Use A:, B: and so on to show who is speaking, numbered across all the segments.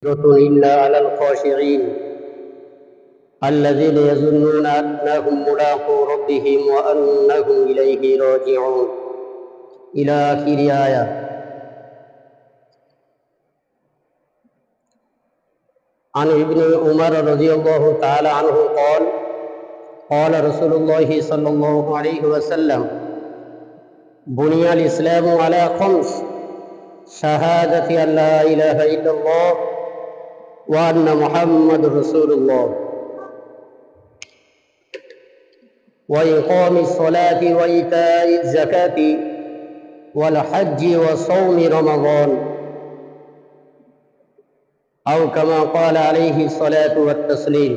A: إلا على الخاشعين الذين يظنون أنهم ملاقو ربهم وأنهم إليه راجعون إلى آخر آية. عن ابن عمر رضي الله تعالى عنه قال قال رسول الله صلى الله عليه وسلم: بني الإسلام على خمس: شهادة أن لا إله إلا الله وأن محمد رسول الله، وإقام الصلاة وإيتاء الزكاة والحج وصوم رمضان، أو كما قال عليه الصلاة والتسليم.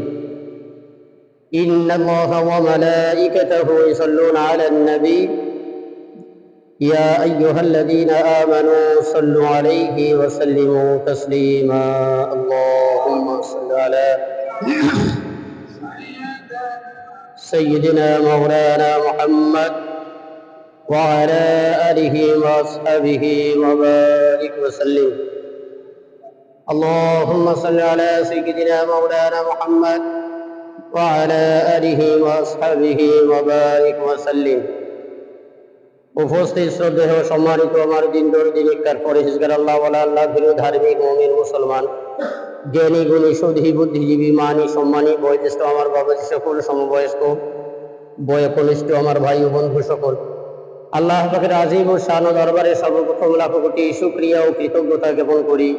A: إن الله وملائكته يصلون على النبي يا أيها الذين آمنوا صلوا عليه وسلموا تسليما. اللهم صل على سيدنا مولانا محمد وعلى آله وأصحابه وبارك وسلم. اللهم صل على سيدنا مولانا محمد وعلى آله وأصحابه وبارك وسلم. উপস্থিত শ্রদ্ধেয় সম্মানিত আমার দিন দরদি নিকার পরহেজগার আল্লাহ ওয়ালা আল্লাহ ভীরু ধার্মিক মুমিন মুসলমান, জ্ঞানী গুণী সুধী বুদ্ধিজীবী মানি সম্মানী বয়োজ্যেষ্ঠ আমার বাবাজি সকল, সমবয়স্ক বয়কনিষ্ঠ আমার ভাই ও বন্ধু সকল, আল্লাহ পাকের আজিম ও শান দরবারে সর্বপ্রথম লাখ কোটি শুকরিয়া ও কৃতজ্ঞতা জ্ঞাপন করি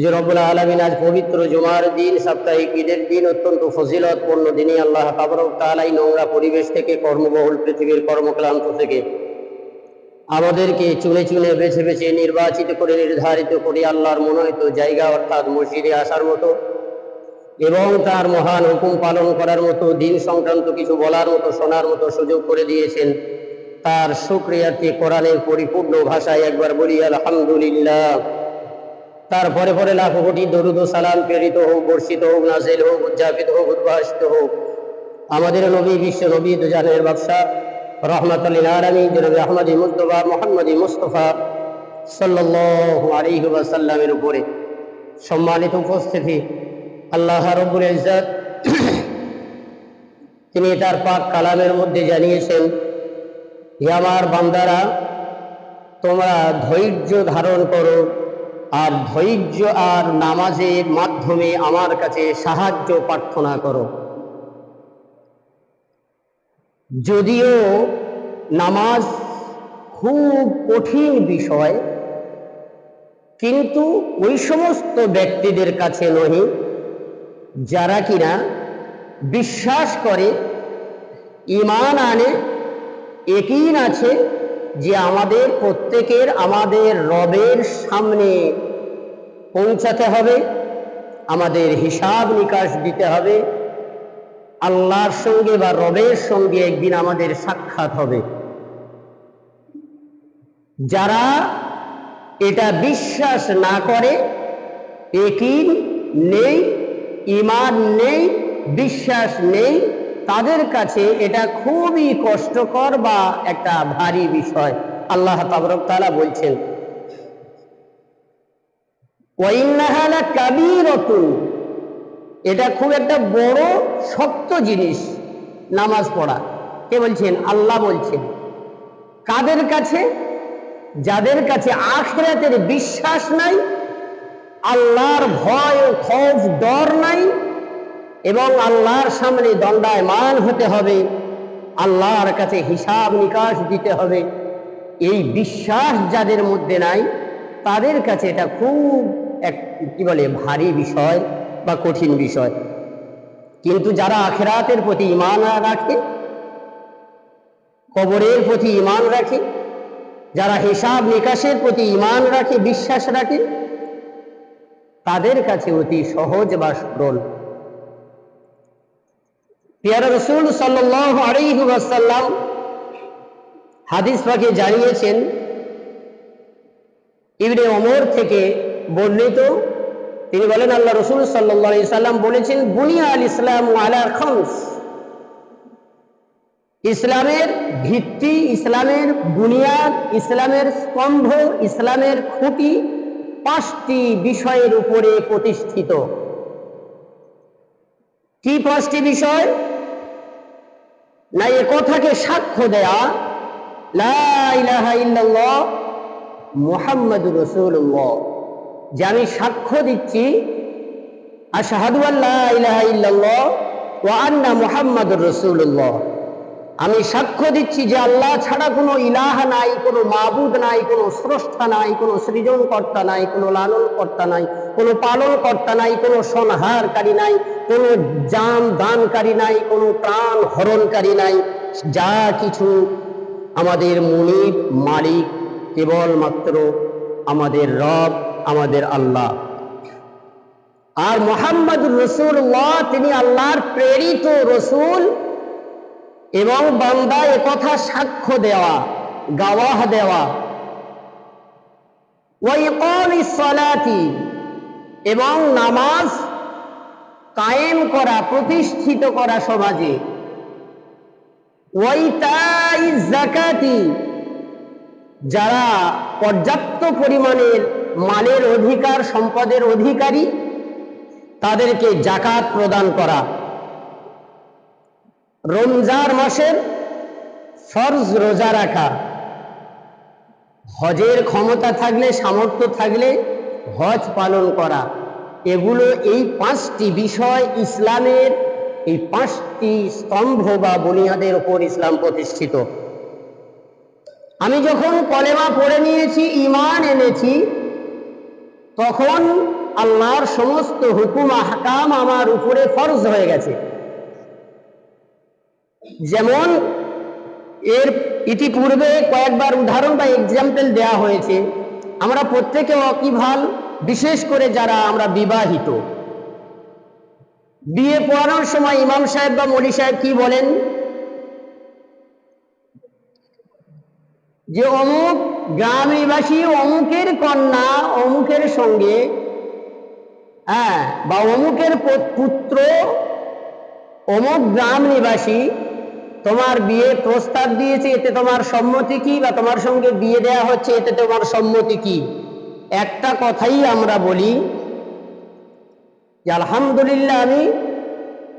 A: যে রব্বুল আলামিন আজ পবিত্র জুমার দিন, সাপ্তাহিক ঈদের দিন, অত্যন্ত ফজিলতপূর্ণ দিনে আল্লাহ তাবারক তাআলা এই নোংরা পরিবেশ থেকে, কর্মবহুল পৃথিবীর কর্মক্লান্ত থেকে আমাদেরকে চুনে চুনে বেছে বেছে নির্বাচিত করে, নির্ধারিত করে আল্লাহর মনোনীত জায়গা অর্থাৎ মসজিদে আসার মতো এবং তার মহান হুকুম পালন করার মতো, দিন সংক্রান্ত কিছু বলার মতো, শোনার মতো সুযোগ করে দিয়েছেন। তার শুকরিয়ার্থে কোরআনের পরিপূর্ণ ভাষায় একবার বলি আলহামদুলিল্লাহ। তারপরে পরে লাখো কোটি দরুদ ও সালাম প্রেরিত হোক, বর্ষিত হোক, নাজিল হোক, উদযাপিত হোক, উদ্ভাসিত হোক আমাদের নবী, বিশ্ব নবী, দুজাহানের বাদশা, রহমাতুল লিল আলামিন জনাবে আহমদ মুজতবা মুহাম্মদ মুস্তাফা সাল্লাল্লাহু আলাইহি ওয়াসাল্লামের উপরে। সম্মানিত উপস্থিতি, আল্লাহ রাব্বুল ইজ্জত তিনি তার পাক কালামের মধ্যে জানিয়েছেন, হে আমার বান্দারা, তোমরা ধৈর্য ধারণ করো আর ধৈর্য আর নামাজের মাধ্যমে আমার কাছে সাহায্য প্রার্থনা করো। যদিও নামাজ খুব কঠিন বিষয়, কিন্তু ওই সমস্ত ব্যক্তিদের কাছে নয় যারা কিনা বিশ্বাস করে, ঈমান আনে, ইয়াকিন আছে যে আমাদের প্রত্যেকের আমাদের রবের সামনে পৌঁছাতে হবে, আমাদের হিসাব নিকাশ দিতে হবে, আল্লাহর সঙ্গে বা রবের সঙ্গে একদিন আমাদের সাক্ষাৎ হবে। যারা এটা বিশ্বাস না করে, ইয়াকিন নেই, ঈমান নেই, বিশ্বাস নেই, তাদের কাছে এটা খুবই কষ্টকর বা একটা ভারী বিষয়। আল্লাহ তাবারক তাআলা বলছেন, ওয়া ইন্নাহা লাকাবীরাতুন, এটা খুব একটা বড় শক্ত জিনিস নামাজ পড়া। কে বলছেন? আল্লাহ বলছেন। কাদের কাছে? যাদের কাছে আখিরাতের বিশ্বাস নাই, আল্লাহর ভয় ও খৌফ ডর নাই, এবং আল্লাহর সামনে দণ্ডায়মান হতে হবে, আল্লাহর কাছে হিসাব নিকাশ দিতে হবে, এই বিশ্বাস যাদের মধ্যে নাই, তাদের কাছে এটা খুব ভারী বিষয় বা কঠিন বিষয়। কিন্তু যারা আখিরাতের প্রতি ঈমান রাখে, কবরের প্রতি ঈমান রাখে, যারা হিসাব নিকাশের প্রতি ঈমান রাখে, বিশ্বাস রাখে, তাদের কাছে অতি সহজ বা সরল। প্রিয় রাসূল সাল্লাল্লাহু আলাইহি ওয়াসাল্লাম হাদিস পাকে জানিয়েছেন, ইবনে ওমর থেকে বর্ণিত, তিনি বলেন, আল্লাহ রাসূল সাল্লাল্লাহু আলাইহি ওয়াসাল্লাম বলেছেন, বুনিয়াল ইসলামু আলা খামস, ইসলামের ভিত্তি, ইসলামের বুনিয়াদ, ইসলামের স্তম্ভ, ইসলামের খুঁটি পাঁচটি বিষয়ের উপরে প্রতিষ্ঠিত। কি পাঁচটি বিষয়? না এ কথাকে সাক্ষ্য দেয়া লা ইলাহা ইল্লাল্লাহ মুহাম্মাদুর রাসূলুল্লাহ, যে আমি সাক্ষ্য দিচ্ছি আশহাদু আল্লা ইলাহা ইল্লাল্লাহ ওয়া আন্না মুহাম্মাদুর রাসূলুল্লাহ, আমি সাক্ষ্য দিচ্ছি যে আল্লাহ ছাড়া কোনো ইলাহা নাই, কোনো মাবুদ নাই, কোনো স্রষ্টা নাই, কোনো সৃজনকর্তা নাই, কোনো লালনকর্তা নাই, কোনো পালনকর্তা নাই, কোনো সংহারকারী নাই, কোনো জান দানকারী নাই, কোনো প্রাণ হরণকারী নাই। যা কিছু আমাদের মুনিব মালিক কেবলমাত্র আমাদের রব, আমাদের আল্লাহ। আর মুহাম্মাদুর রাসূলুল্লাহ তিনি আল্লাহর প্রেরিত রসূল এবং বান্দা একথা সাক্ষ্য দেওয়া, গাওয়াহ দেওয়া। ওয়া ইকামিস সালাতি, এবং নামাজ কায়েম করা, প্রতিষ্ঠিত করা সমাজে। ওয়া ইতাইজ যাকাতি, যারা পর্যাপ্ত পরিমাণের মালের অধিকার, সম্পদের অধিকারী, তাদেরকে যাকাত প্রদান করা। রমজান মাসের ফরজ রোজা রাখা, হজের ক্ষমতা থাকলে, সামর্থ্য থাকলে হজ পালন করা। এগুলো এই পাঁচটি বিষয় ইসলামের, এই পাঁচটি স্তম্ভ বা বুনিয়াদের উপর ইসলাম প্রতিষ্ঠিত। আমি যখন কলেমা পড়ে নিয়েছি, ঈমান এনেছি, তখন আল্লাহর সমস্ত হুকুম আহকাম আমার উপরে ফরজ হয়ে গেছে। যেমন এর ইতিপূর্বে কয়েকবার উদাহরণ বা এক্সাম্পল দেয়া হয়েছে। আমরা প্রত্যেকে ওয়াকিবহাল, বিশেষ করে যারা আমরা বিবাহিত, বিয়ে পড়ানোর সময় ইমাম সাহেব বা মৌলী সাহেব কি বলেন? যে অমুক গ্রাম নিবাসী অমুকের কন্যা অমুকের সঙ্গে, বা অমুকের পুত্র অমুক গ্রাম নিবাসী তোমার বিয়ে প্রস্তাব দিয়েছে, এতে তোমার সম্মতি কি? বা তোমার সঙ্গে বিয়ে দেয়া হচ্ছে, এতে তোমার সম্মতি কি? একটা কথাই আমরা বলি যে আলহামদুলিল্লাহ, আমি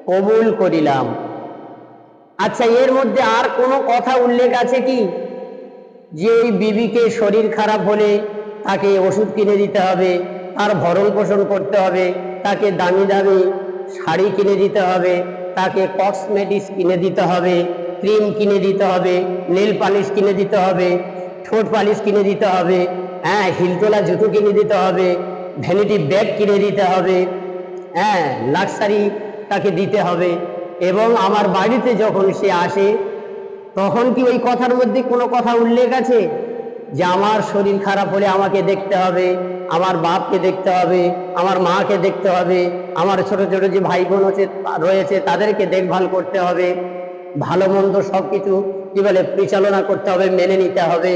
A: কবুল করিলাম। আচ্ছা, এর মধ্যে আর কোনো কথা উল্লেখ আছে কি? যে ওই বিবিকে শরীর খারাপ হলে তাকে ওষুধ কিনে দিতে হবে, তার ভরণ পোষণ করতে হবে, তাকে দামি দামি শাড়ি কিনে দিতে হবে, তাকে কসমেটিক্স কিনে দিতে হবে, ক্রিম কিনে দিতে হবে, নেল পালিশ কিনে দিতে হবে, ঠোঁট পালিশ কিনে দিতে হবে, হিলতোলা জুতো কিনে দিতে হবে, ভ্যানিটি ব্যাগ কিনে দিতে হবে, লাক্সারি তাকে দিতে হবে। এবং আমার বাড়িতে যখন সে আসে, তখন কি ওই কথার মধ্যে কোনো কথা উল্লেখ আছে যে আমার শরীর খারাপ হলে আমাকে দেখতে হবে, আমার বাপকে দেখতে হবে, আমার মাকে দেখতে হবে, আমার ছোট ছোট যে ভাই বোন রয়েছে তাদেরকে দেখভাল করতে হবে, ভালো মন্দ সবকিছু কি বলে পরিচালনা করতে হবে, মেনে নিতে হবে,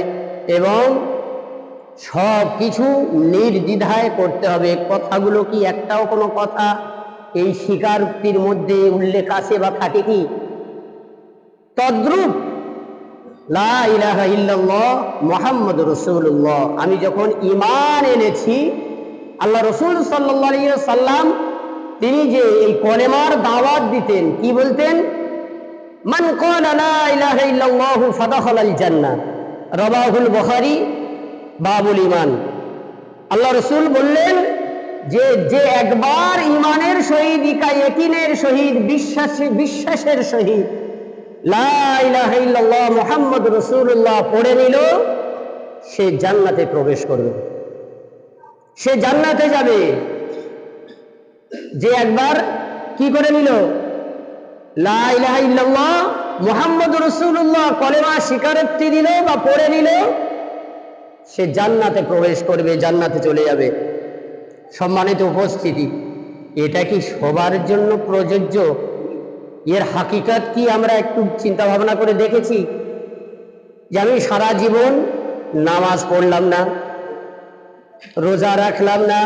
A: এবং সব কিছু নির্দ্বিধায় করতে হবে? কথাগুলো কি একটাও কোনো কথা এই স্বীকারোক্তির মধ্যে উল্লেখ আছে বা থাকে কি? তদ্রূপ লা ইলাহা ইল্লাল্লাহ মুহাম্মাদুর রাসূলুল্লাহ, আমি যখন ঈমান এনেছি, আল্লাহ রাসূল সাল্লাল্লাহু আলাইহি ওয়াসাল্লাম তিনি যে এই কলেমার দাওয়াত দিতেন, কি বলতেন? মান ক্বালা লা ইলাহা ইল্লাল্লাহ ফাদাখালাল জান্নাহ, রাওয়াহুল বুখারী বাবুল ঈমান। আল্লাহ রাসূল বললেন যে যে একবার ঈমানের সহিত, ইয়াকিনের সহিত, বিশ্বাসের সহিত লা ইলাহা ইল্লাল্লাহ মুহাম্মাদুর রাসূলুল্লাহ পড়ে নিল, সে জান্নাতে প্রবেশ করবে, সে জান্নাতে যাবে। যে একবার কি করে নিল? লা ইলাহা ইল্লাল্লাহ মুহাম্মাদুর রাসূলুল্লাহ কলেমা স্বীকারোক্তি দিল বা পড়ে নিল, সে জান্নাতে প্রবেশ করবে, জান্নাতে চলে যাবে। সম্মানিত উপস্থিতি, এটা কি সবার জন্য প্রযোজ্য? এর হাকিকত কি আমরা একটু চিন্তা ভাবনা করে দেখেছি? যে আমি সারা জীবন নামাজ পড়লাম না, রোজা রাখলাম না,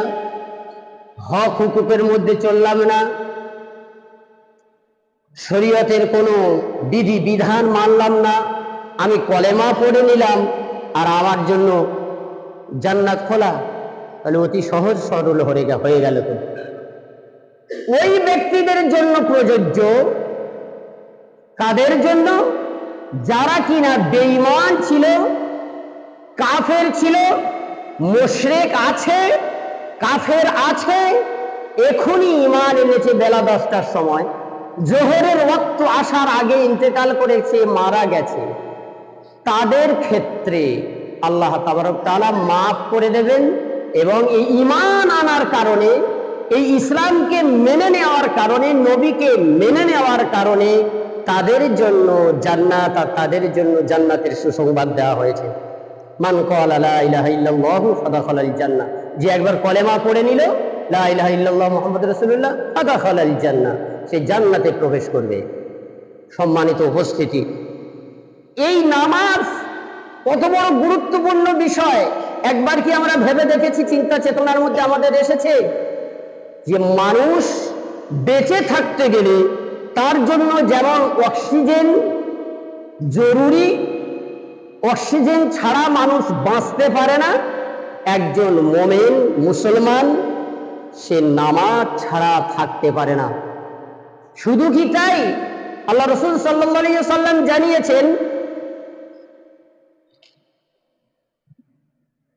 A: হক হুকুকের মধ্যে চললাম না, শরীয়তের কোনো বিধি বিধান মানলাম না, আমি কলেমা পড়ে নিলাম, আর আমার জন্য জান্নাত খোলা? তাহলে অতি সহজ সরল হয়ে গেল। তো ওই ব্যক্তিদের জন্য প্রযোজ্য, কাদের জন্য? যারা কিনা বেঈমান ছিল, কাফের ছিল, মুশরিক আছে, কাফের আছে, এখনই ঈমান এনেছে বেলা 10টার সময়, জোহরের ওয়াক্ত আসার আগে ইন্তেকাল করেছে, মারা গেছে, তাদের ক্ষেত্রে আল্লাহ তাবারক তাআলা মাফ করে দেবেন। এবং এই ঈমান আনার কারণে, এই ইসলামকে মেনে নেওয়ার কারণে, নবীকে মেনে নেওয়ার কারণে তাদের জন্য জান্নাত, আর তাদের জন্য জান্নাতের সুসংবাদ দেওয়া হয়েছে। মান ক্বালা লা ইলাহা ইল্লাল্লাহু ফাদাখালাল জান্নাহ, যে একবার কলেমা পড়ে নিল লা ইলাহা ইল্লাল্লাহ মুহাম্মাদুর রাসূলুল্লাহ, ফাদাখালাল জান্নাহ, সে জান্নাতে প্রবেশ করবে। সম্মানিত উপস্থিতি, এই নামাজ কত বড় গুরুত্বপূর্ণ বিষয় একবার কি আমরা ভেবে দেখেছি? চিন্তা চেতনার মধ্যে আমাদের এসেছে যে মানুষ বেঁচে থাকতে গেলে তার জন্য যেমন অক্সিজেন জরুরি, অক্সিজেন ছাড়া মানুষ বাঁচতে পারে না, একজন মুমিন মুসলমান সে নামাজ ছাড়া থাকতে পারে না। শুধু কি তাই? আল্লাহ রাসূল সাল্লাল্লাহু আলাইহি ওয়াসাল্লাম জানিয়েছেন,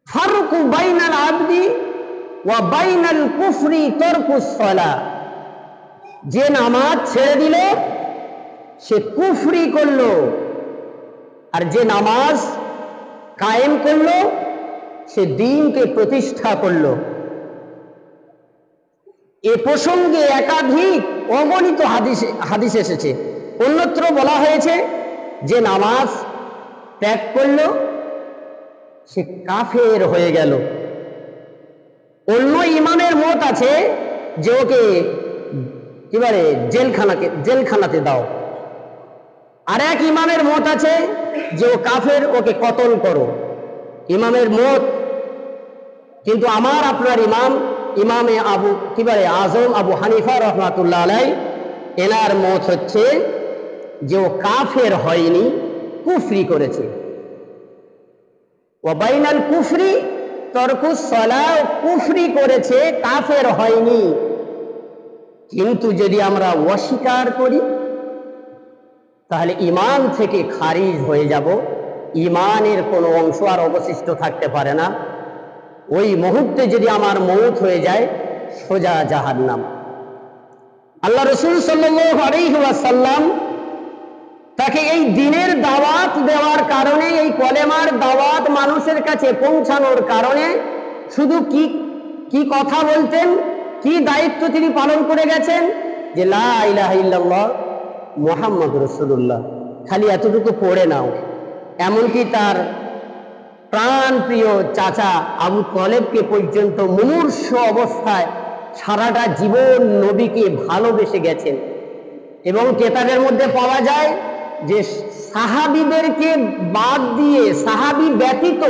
A: ফারকু বাইনাল আবদি ওয়া বাইনাল কুফরি তারকুস সালাহ, যে নামাজ ছেড়ে দিল সে কুফরি করলো, আর যে নামাজ কায়েম করলো সে দ্বীনকে প্রতিষ্ঠা করলো। এ প্রসঙ্গে একাধিক অগণিত হাদিস এসেছে। অন্যত্র বলা হয়েছে যে নামাজ ত্যাগ করলো সে কাফের হয়ে গেল। অন্য ইমামের মত আছে যে ওকে কি বলে জেলখানাতে দাও, আর এক ইমামের মত আছে যে ও কাফের, ওকে কতল করো। ইমামের মত, কিন্তু আমার আপনার ইমামে আজম আবু হানিফা রাহমাতুল্লাহ আলাইহি, এনার মত হচ্ছে যে ও কাফের হয়নি, কুফরি করেছে। ওয়া বাইনাল কুফরি তারকুস সালাহ, কুফরি করেছে, কাফের হয়নি। কিন্তু যদি আমরা অস্বীকার করি তাহলে ঈমান থেকে খারিজ হয়ে যাব, ঈমানের কোনো অংশ আর অবশিষ্ট থাকতে পারে না। ওই মুহূর্তে যদি আমার মওত হয়ে যায়, সোজা জাহান্নাম। আল্লাহ রাসূল সাল্লাল্লাহু আলাইহি ওয়াসাল্লাম তাকে এই দ্বীনের দাওয়াত দেওয়ার কারণে, এই কলেমার দাওয়াত মানুষের কাছে পৌঁছানোর কারণে শুধু কি কথা বলতেন, কি দায়িত্ব তিনি পালন করে গেছেন, যে লা ইলাহা ইল্লাল্লাহ মুহাম্মাদুর রাসূলুল্লাহ, খালি এতটুকু পড়ে নাও। এমনকি তার প্রাণ প্রিয় চাচা আবু তালেবকে পর্যন্ত মুমূর্ষ অবস্থায় সারাটা জীবন নবীকে ভালোবেসে গেছেন। এবং কেতাবের মধ্যে পাওয়া যায় যে সাহাবীদেরকে বাদ দিয়ে, সাহাবী ব্যতীত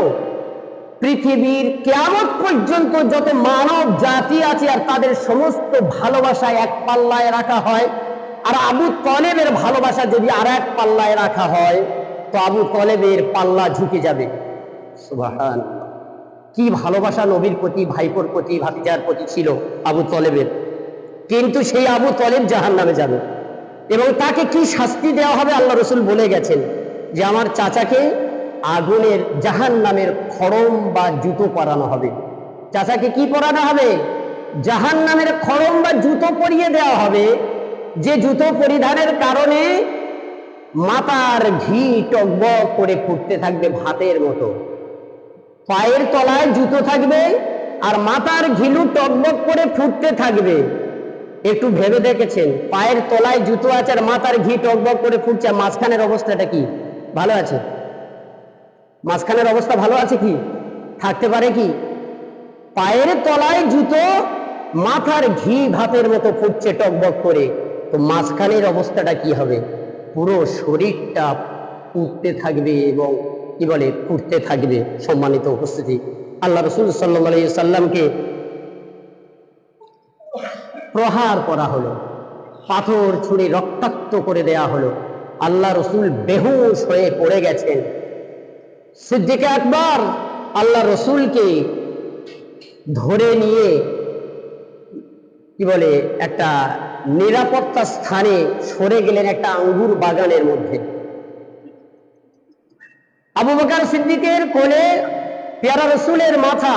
A: পৃথিবীর কিয়ামত পর্যন্ত যত মানব জাতি আছে আর তাদের সমস্ত ভালোবাসা এক পাল্লায় রাখা হয়, আর আবু তালেবের ভালোবাসা যদি আর এক পাল্লায় রাখা হয় তো আবু তালেবের পাল্লা ঝুঁকে যাবে। সুবহানাল্লাহ, কি ভালোবাসা নবীর প্রতি, ভাইপোর প্রতি, ভাতিজার প্রতি ছিল আবু তালেবের। কিন্তু সেই আবু তালেব জাহান্নামে যাবে, এবং তাকে কি শাস্তি দেওয়া হবে আল্লাহ রাসূল বলে গেছেন যে আমার চাচাকে আগুনের জাহান্নামের খড়ম বা জুতো পরানো হবে। চাচাকে কি পরানো হবে? জাহান্নামের খড়ম বা জুতো পরিয়ে দেওয়া হবে, যে জুতো পরিধানের কারণে মাথার ঘি টকবক করে ফুটতে থাকবে ভাতের মতো। পায়ের তলায় জুতো থাকবে আর মাথার ঘিলু টকবক করে ফুটতে থাকবে। একটু ভেবে দেখেছেন, পায়ের তলায় জুতো আছে আর মাথার ঘি টকবক করে ফুটছে, মাঝখানের অবস্থাটা কি? ভালো আছে? মাঝখানের অবস্থা ভালো আছে কি? থাকতে পারে কি? পায়ের তলায় জুতো, মাথার ঘি ভাতের মতো ফুটছে টকবক করে, তো মাঝখানের অবস্থাটা কি হবে? পুরো শরীরটা উঠতে থাকবে এবং কি বলে ফুটতে থাকবে। সম্মানিত উপস্থিতি, আল্লাহ রাসূল সাল্লাল্লাহু আলাইহি সাল্লামকে প্রহার করা হলো, পাথর ছুঁড়ে রক্তাক্ত করে দেয়া হলো। আল্লাহ রাসূল বেহুশ হয়ে পড়ে গেছেন। সিদ্দিক আকবর আল্লাহ রাসূলকে ধরে নিয়ে কি বলে একটা নিরাপত্তা স্থানে সরে গেলেন, একটা আঙ্গুর বাগানের মধ্যে। আবু বকর সিদ্দিকের কোলে পেয়ারা রসুলের মাথা,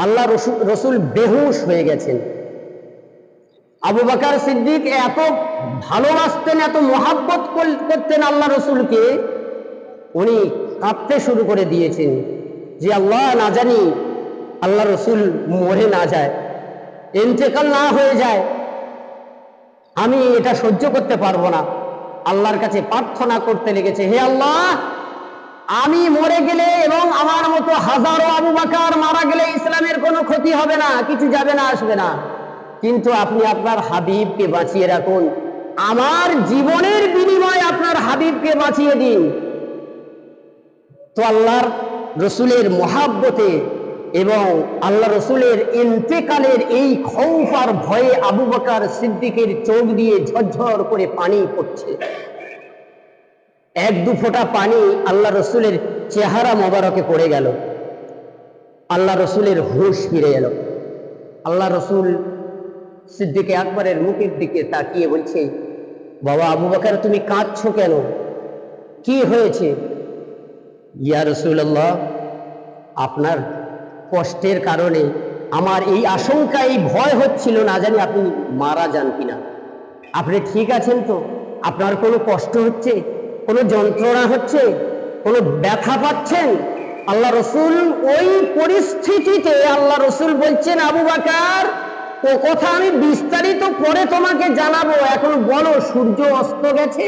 A: আল্লাহ রসুল বেহুশ হয়ে গেছেন। আবু বকর সিদ্দিক এত ভালোবাসতেন, এত মহাব্বত করতেন আল্লাহ রসুলকে, উনি কাঁদতে শুরু করে দিয়েছেন যে আল্লাহ, না জানি আল্লাহ রসুল মরে না যায়, ইন্তেকাল না হয়ে যায়, আমি এটা সহ্য করতে পারবো না। আল্লাহর কাছে প্রার্থনা করতে লেগেছে, হে আল্লাহ, আমি মরে গেলে এবং আমার মতো হাজারো আবু বকর মারা গেলে ইসলামের কোনো ক্ষতি হবে না, কিছু যাবে না আসবে না, কিন্তু আপনি আপনার হাবিবকে বাঁচিয়ে রাখুন, আমার জীবনের বিনিময়ে আপনার হাবিবকে বাঁচিয়ে দিন। তো আল্লাহর রসুলের মহাব্বতে এবং আল্লাহ রসুলের ইন্তেকালের এই খৌফ আর ভয়ে আবু বকর সিদ্দিকের চোখ দিয়ে ঝরঝর করে পানি পড়ছে। এক দু ফোঁটা পানি আল্লাহ রসুলের চেহারা মোবারকে পড়ে গেল, আল্লাহ রসুলের হুঁশ ফিরে এলো। আল্লাহ রসুল সিদ্দিকে আকবরের মুখের দিকে তাকিয়ে বলছে, বাবা আবু বকর, তুমি কাঁদছো কেন, কি হয়েছে? ইয়া রাসূলুল্লাহ, আপনার কষ্টের কারণে আমার এই আশঙ্কা, এই ভয় হচ্ছিল, না জানি আপনি মারা যান কিনা। আপনি ঠিক আছেন তো? আপনার কোনো কষ্ট হচ্ছে, কোনো যন্ত্রণা হচ্ছে, কোনো ব্যথা পাচ্ছেন? আল্লাহ রসুল ওই পরিস্থিতিতে আল্লাহ রসুল বলছেন, আবু বকর, ও কথা আমি বিস্তারিত পরে তোমাকে জানাবো, এখন বলো সূর্য অস্ত গেছে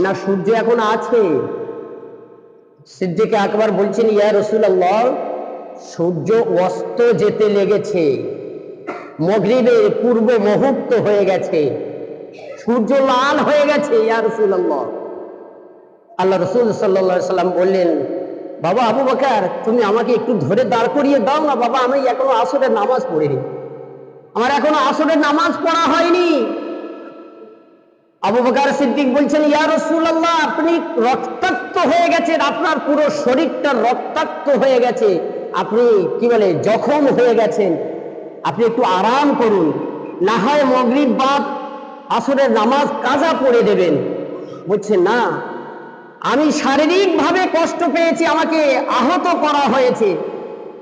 A: না সূর্য এখন আছে? সিদ্দিক আকবর বলছেন, ইয়া রাসূলুল্লাহ, সূর্য অস্ত যেতে লেগেছে, মাগরিবের পূর্ব মুহূর্ত হয়ে গেছে, সূর্য লাল হয়ে গেছে ইয়া রাসূলুল্লাহ। আল্লাহ রাসূল সাল্লাল্লাহু আলাইহি সাল্লাম বললেন, বাবা আবু বকর, তুমি আমাকে একটু ধরে দাঁড় করিয়ে দাও না, বাবা আমি এখনো আসরের নামাজ পড়িনি, আমার এখনো আসরের নামাজ পড়া হয়নি। আবু বকর সিদ্দিক বলছেন, ইয়া রাসূলুল্লাহ, আপনি রক্তাক্ত হয়ে গেছেন, আপনার পুরো শরীরটা রক্তাক্ত হয়ে গেছে, আপনি কি বলে জখম হয়ে গেছেন, আপনি একটু আরাম করুন, না হয় মাগরিব বাদ আসরের নামাজ কাজা পড়ে দেবেন। বলছে, না, আমি শারীরিকভাবে কষ্ট পেয়েছি, আমাকে আহত করা হয়েছে,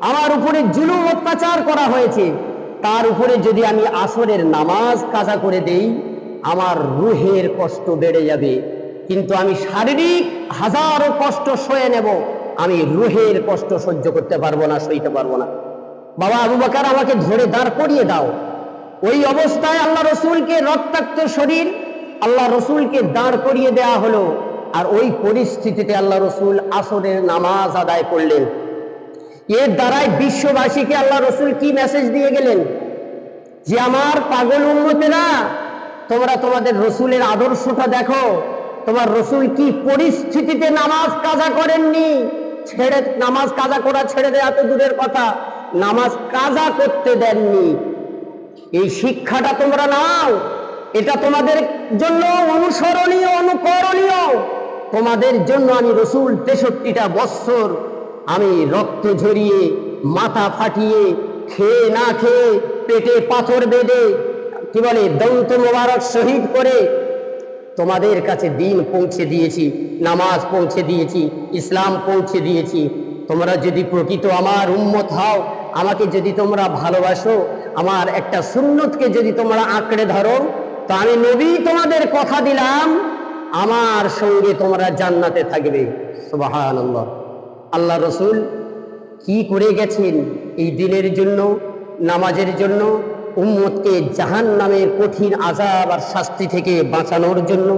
A: আমার উপরে জুলুম অত্যাচার করা হয়েছে, তার উপরে যদি আমি আসরের নামাজ কাজা করে দেই, আমার রুহের কষ্ট বেড়ে যাবে, কিন্তু আমি শারীরিক হাজারো কষ্ট সয়ে নেব, আমি রুহের কষ্ট সহ্য করতে পারবো না, সইতে পারবো না। বাবা আবু বকর, আমাকে ধরে দাঁড় করিয়ে দাও। ওই অবস্থায় আল্লাহ রসুলকে, রক্তাক্ত শরীর, আল্লাহ রসুলকে দাঁড় করিয়ে দেওয়া হলো, আর ওই পরিস্থিতিতে আল্লাহ রসুল আসরের নামাজ আদায় করলেন। এর দ্বারাই বিশ্ববাসীকে আল্লাহ রসুল কি মেসেজ দিয়ে গেলেন? যে আমার পাগল উম্মতেরা, তোমরা তোমাদের রসুলের আদর্শটা দেখো, তোমার রসুল কি পরিস্থিতিতে নামাজ কাজা করেননি, নামাজ কাজা করা ছেড়ে দেয় এত দূরের কথা, নামাজ কাজা করতে দেননি। এই শিক্ষাটা তোমরা নাও, এটা তোমাদের জন্য অনুসরণীয়, অনুকরণীয়। তোমাদের জন্য আমি রসুল 63টা বৎসর আমি রক্ত ঝরিয়ে, মাথা ফাটিয়ে, খেয়ে না খেয়ে, পেটে পাথর বেঁধে, কি বলে দন্ত মোবারক শহীদ করে তোমাদের কাছে দিন পৌঁছে দিয়েছি, নামাজ পৌঁছে দিয়েছি, ইসলাম পৌঁছে দিয়েছি। তোমরা যদি প্রকৃত আমার উম্মত হও, আমাকে যদি তোমরা ভালোবাসো, আমার একটা সুন্নতকে যদি তোমরা আঁকড়ে ধরো, তো আমি নবী তোমাদের কথা দিলাম, আমার সঙ্গে তোমরা জান্নাতে থাকবে। সুবহানাল্লাহ। আল্লাহ রসুল কি করে গেছেন এই দিনের জন্য, নামাজের জন্য, উম্মতকে জাহান্নামের কঠিন আযাব আর শাস্তি থেকে বাঁচানোর জন্য।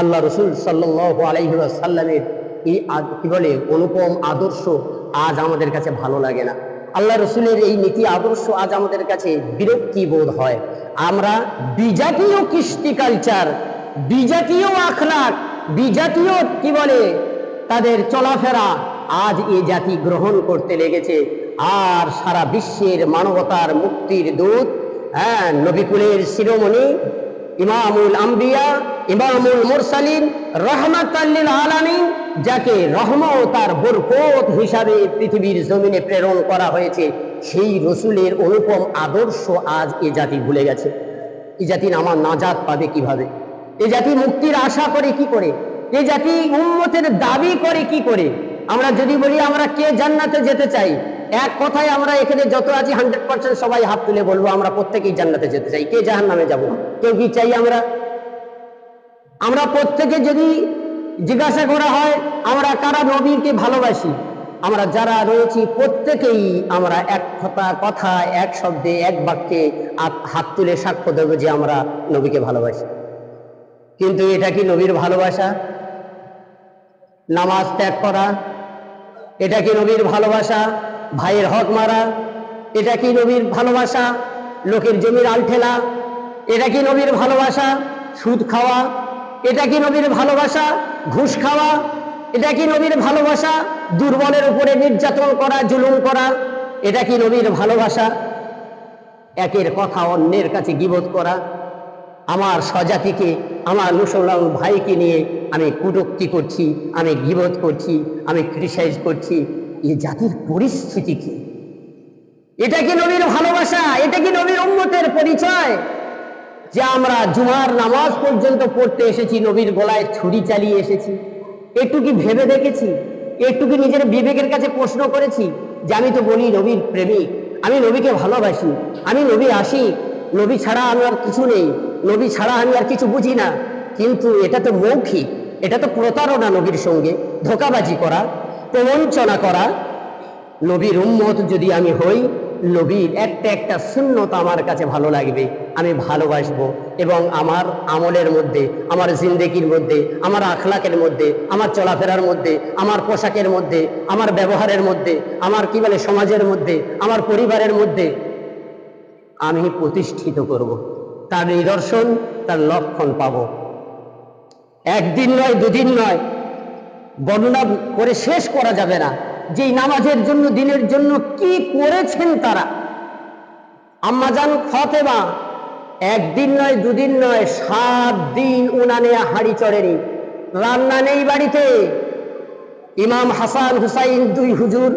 A: আল্লাহ রসুল সাল্লাল্লাহু আলাইহি ওয়াসাল্লামের এই কি বলে অনুপম আদর্শ আজ আমাদের কাছে ভালো লাগে না। আল্লাহ রসুলের এই নীতি আদর্শ আজ আমাদের কাছে বিরক্তি বোধ হয়। আমরা বিজাতীয় কৃষ্টি কালচার, বিজাতীয় আখলাক, বিজাতীয় কি বলে তাদের চলাফেরা আজ এই জাতি গ্রহণ করতে লেগেছে। আর সারা বিশ্বের মানবতার মুক্তির দূত, নবীকুলের শিরোমণি ইমামুল আম্বিয়া, ইমামুল মুরসালিন, রাহমাতাল লিল আলামিন, যাকে রহমত আর বরকত হিসাবে পৃথিবীর জমিনে প্রেরণ করা হয়েছে, সেই রসুলের অনুপম আদর্শ আজ এ জাতি ভুলে গেছে। এই জাতি আমার নাজাত পাবে কিভাবে? এই জাতি মুক্তির আশা করে কি করে? এই জাতি উম্মতের দাবি করে কি করে? আমরা যদি বলি আমরা কে জান্নাতে যেতে চাই, এক কথায় আমরা এখানে যত আছি 100% সবাই হাত তুলে বলবো আমরা প্রত্যেকেই জান্নাতে যেতে চাই। কে জাহান্নামে যাব? কেউ কি চাই? আমরা প্রত্যেকে যদি জিজ্ঞাসা করা হয় আমরা কারা নবীকে ভালোবাসি, আমরা যারা রয়েছি প্রত্যেকেই আমরা এক কথা এক শব্দে এক বাক্যে হাত তুলে সাক্ষ্য দেব যে আমরা নবীকে ভালোবাসি। কিন্তু এটা কি নবীর ভালোবাসা? নামাজ ত্যাগ করা, এটা কি নবীর ভালোবাসা? ভাইয়ের হক মারা, এটা কি নবীর ভালোবাসা? লোকের জমির আল ঠেলা, এটা কি নবীর ভালোবাসা? সুদ খাওয়া, এটা কি নবীর ভালোবাসা? ঘুষ খাওয়া, এটা কি নবীর ভালোবাসা? দুর্বলের উপরে নির্যাতন করা, জুলুম করা, এটা কি নবীর ভালোবাসা? একের কথা অন্যের কাছে গীবত করা, আমার স্বজাতিকে, আমার মুসলমান ভাইকে নিয়ে আমি কটূক্তি করছি, আমি গীবত করছি, আমি ক্রিটিসাইজ করছি। এই জাতির পরিস্থিতি কি? এটা কি নবীর ভালোবাসা? এটা কি নবীর উম্মতের পরিচয়? যে আমরা জুমার নামাজ পর্যন্ত পড়তে এসেছি, নবীর গলায় ছুরি চালিয়ে এসেছি? একটু কি ভেবে দেখেছি? একটু কি নিজের বিবেকের কাছে প্রশ্ন করেছি যে আমি তো বলি নবীর প্রেমিক, আমি নবীকে ভালোবাসি, আমি নবী আশিক, নবী ছাড়া আমি আর কিছু নেই, নবী ছাড়া আমি আর কিছু বুঝি না? কিন্তু এটা তো মৌখিক, এটা তো প্রতারণা, নবীর সঙ্গে ধোঁকাবাজি করা, প্রবঞ্চনা করা। নবীর উম্মত যদি আমি হই, নবীর একটা একটা সুন্নত আমার কাছে ভালো লাগবে, আমি ভালোবাসবো, এবং আমার আমলের মধ্যে, আমার জিন্দেগির মধ্যে, আমার আখলাকের মধ্যে, আমার চলাফেরার মধ্যে, আমার পোশাকের মধ্যে, আমার ব্যবহারের মধ্যে, আমার কি বলে সমাজের মধ্যে, আমার পরিবারের মধ্যে আমি প্রতিষ্ঠিত করব। তার নিদর্শন, তার লক্ষণ পাবো। একদিন নয়, দুদিন নয়, বর্ণনা করে শেষ করা যাবে না যে নামাজের জন্য, দিনের জন্য কি করেছেন তারা। আম্মাজান ফাতেমা একদিন নয়, দুদিন নয়, 7 দিন উনানে হাঁড়ি চড়েনি, রান্না নেই বাড়িতে। ইমাম হাসান হুসাইন 2 হুজুর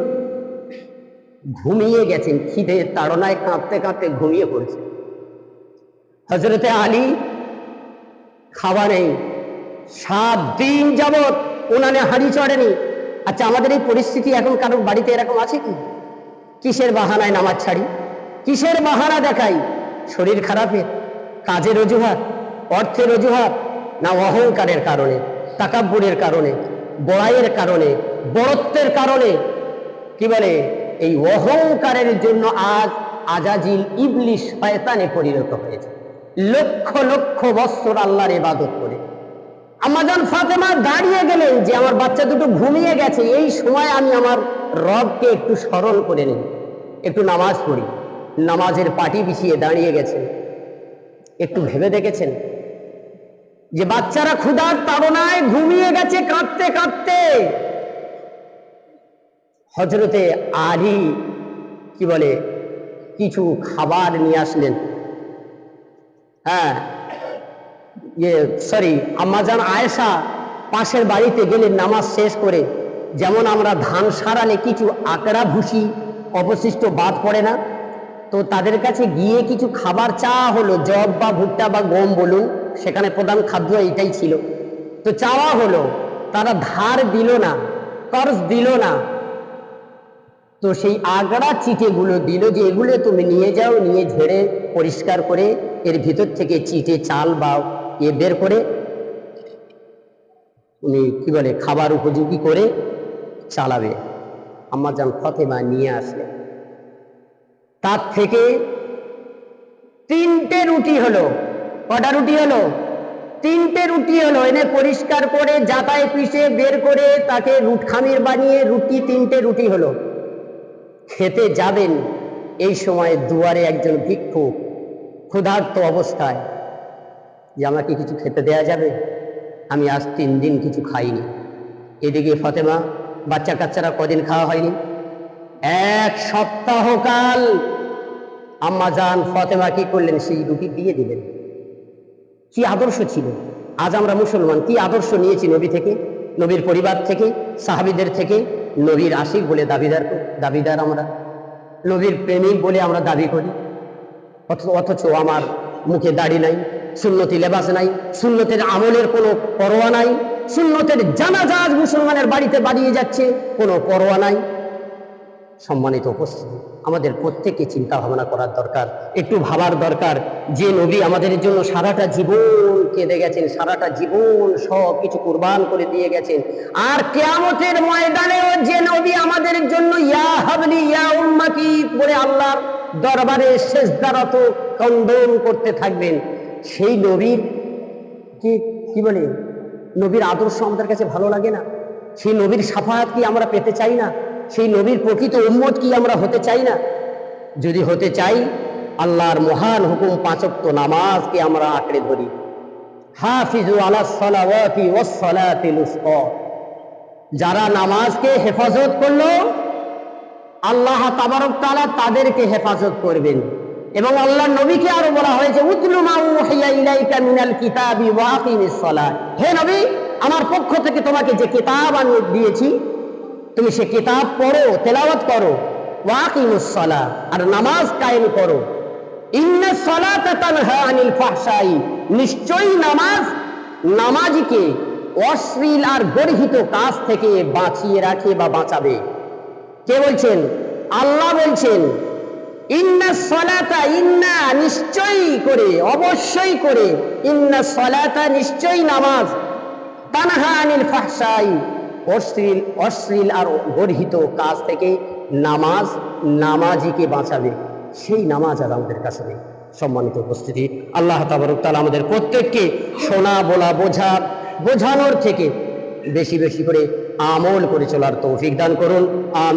A: ঘুমিয়ে গেছেন, খিদে তাড়নায় কাঁদতে কাঁদতে ঘুমিয়ে পড়েছে। হযরতে আলী খাবার নেই, 7 দিন যাবত উনানে হাঁড়ি চড়েনি। আচ্ছা, আমাদের এই পরিস্থিতি এখন কারোর বাড়িতে এরকম আছে কি? কিসের বাহানায় নামাজ ছাড়ি? কিসের বাহানা দেখাই? শরীর খারাপের, কাজের অজুহাত, অর্থের অজুহাত, না অহংকারের কারণে, তাকাব্বুরের কারণে, বড়াইয়ের কারণে, বড়ত্বের কারণে? কি বলে, এই অহংকারের জন্য আজ আজাজিল, ইবলিস, শয়তানে পরিণত হয়েছে, লক্ষ লক্ষ বছর আল্লাহর ইবাদত করে। আম্মাজান ফাতেমা দাঁড়িয়ে গেলেন যে আমার বাচ্চা দুটো ঘুমিয়ে গেছে, এই সময় আমি আমার রবকে একটু স্মরণ করে নিই, একটু নামাজ পড়ি। নামাজের পাটি বিছিয়ে দাঁড়িয়ে গেছেন। একটু ভেবে দেখেছেন যে বাচ্চারা ক্ষুধার তাড়নায় ঘুমিয়ে গেছে কাঁদতে কাঁদতে? হযরতে আলী কি বলে কিছু খাবার নিয়ে আসলেন। আম্মাজান আয়েশা পাশের বাড়িতে গেলেন নামাজ শেষ করে। যেমন আমরা ধান সারালে কিছু আকড়া ভুসি অবশিষ্ট বাদ পড়ে না, তো তাদের কাছে গিয়ে কিছু খাবার চাওয়া হলো, জব বা ভুট্টা বা গম বলুন, সেখানে প্রধান খাদ্য এটাই ছিল। তো চাওয়া হলো, তারা ধার দিল না, কর্জ দিল না, তো সেই আগড়া চিটেগুলো দিল যে এগুলো তুমি নিয়ে যাও, নিয়ে ঝেড়ে পরিষ্কার করে এর ভিতর থেকে চিটে চাল বা বের করে উনি কি বলে খাবার উপযোগী করে চালাবে। আম্মাজান ফাতেমা নিয়ে আসলেন। তার থেকে 3টে রুটি হলো। কটা রুটি হলো? 3টে রুটি হলো। এনে পরিষ্কার করে জাতায় পিষে বের করে তাকে খামির বানিয়ে রুটি, 3টে রুটি হলো। খেতে যাবেন, এই সময় দুয়ারে একজন ভিক্ষুক ক্ষুধার্ত অবস্থায়, যে আমাকে কিছু খেতে দেয়া যাবে? আমি আজ 3 দিন কিছু খাইনি। এদিকে ফাতেমা, বাচ্চা কাচ্চারা কদিন খাওয়া হয়নি? 1 সপ্তাহ কাল। আম্মাজান ফাতেমা কি করলেন? সেই রুটি দিয়ে দিলেন। কি আদর্শ ছিল। আজ আমরা মুসলমান কি আদর্শ নিয়েছি নবী থেকে, নবীর পরিবার থেকে, সাহাবীদের থেকে। নবীর আশিক বলে দাবিদার আমরা, নবীর প্রেমিক বলে আমরা দাবি করি, অথচ আমার মুখে দাড়ি নাই, সুন্নতি লেবাস নাই, সুন্নতের আমলের কোনো পরোয়া নাই, সুন্নতের জানাজা মুসলমানের বাড়িতে বাড়িয়ে যাচ্ছে, কোনো পরোয়া নাই। সম্মানিত উপস্থিতি, আমাদের প্রত্যেককে চিন্তা ভাবনা করার দরকার, একটু ভাবার দরকার যে নবী আমাদের জন্য সারাটা জীবন কেঁদে গেছেন, সারাটা জীবন সব কিছু কুরবান করে দিয়ে গেছেন, আর কিয়ামতের ময়দানেও যে নবী আমাদের জন্য ইয়া হাবলি ইয়া উম্মতি বলে আল্লাহর দরবারে সেজদারত ক্রন্দন করতে থাকবেন, সেই নবীর কি বলে, নবীর আদর্শ আমাদের কাছে ভালো লাগে না? সেই নবীর শাফাআত কি আমরা পেতে চাই না? সেই নবীর প্রকৃত উম্মত কি আমরা হতে চাই না? যদি হতে চাই, আল্লাহর মহান হুকুম 5 ওয়াক্ত নামাজকে আমরা আঁকড়ে ধরি। হাফিজু আলাস সালাওয়াতি ওয়াস সালাতিল উসতা, যারা নামাজকে হেফাজত করলো আল্লাহ তাবারক তাআলা তাদেরকে হেফাজত করবেন। এবং আল্লাহর নবীকে আরো বলা হয়েছে, উতলু মা উহিয়া ইলাইকা মিনাল কিতাবি ওয়া আকিমিস সালাত, হে নবী, আমার পক্ষ থেকে তোমাকে যে কিতাব আমি দিয়েছি তুমি সে কিতাব পড়ো, তেলাওয়াত করো, ওয়া আকিমুস সালাত, আর নামাজ কায়েম করো। ইন্নাস সালাতা তানহা আনিল ফাহশাই, নিশ্চয়ই নামাজ নামাজীকে অশ্লীল আর গর্হিত কাজ থেকে বাঁচিয়ে রাখে বা বাঁচাবে। কে বলছেন? আল্লাহ বলছেন, ইন্নাস সালাতা, ইন্না নিশ্চয়ই করে, অবশ্যই করে, ইন্নাস সালাতা নিশ্চয়ই নামাজ, তানহা আনিল ফাহশাই অশ্লীল আর গর্হিত কাজ থেকে নামাজ নামাজীকে বাঁচাবে। সেই নামাজ আর আমাদের কাছে নেই। সম্মানিত উপস্থিতি, আল্লাহ তাবারক তাআলা আমাদের প্রত্যেককে শোনা বলা বোঝানোর থেকে বেশি বেশি করে আমল করে চলার তৌফিক দান করুন। আমিন।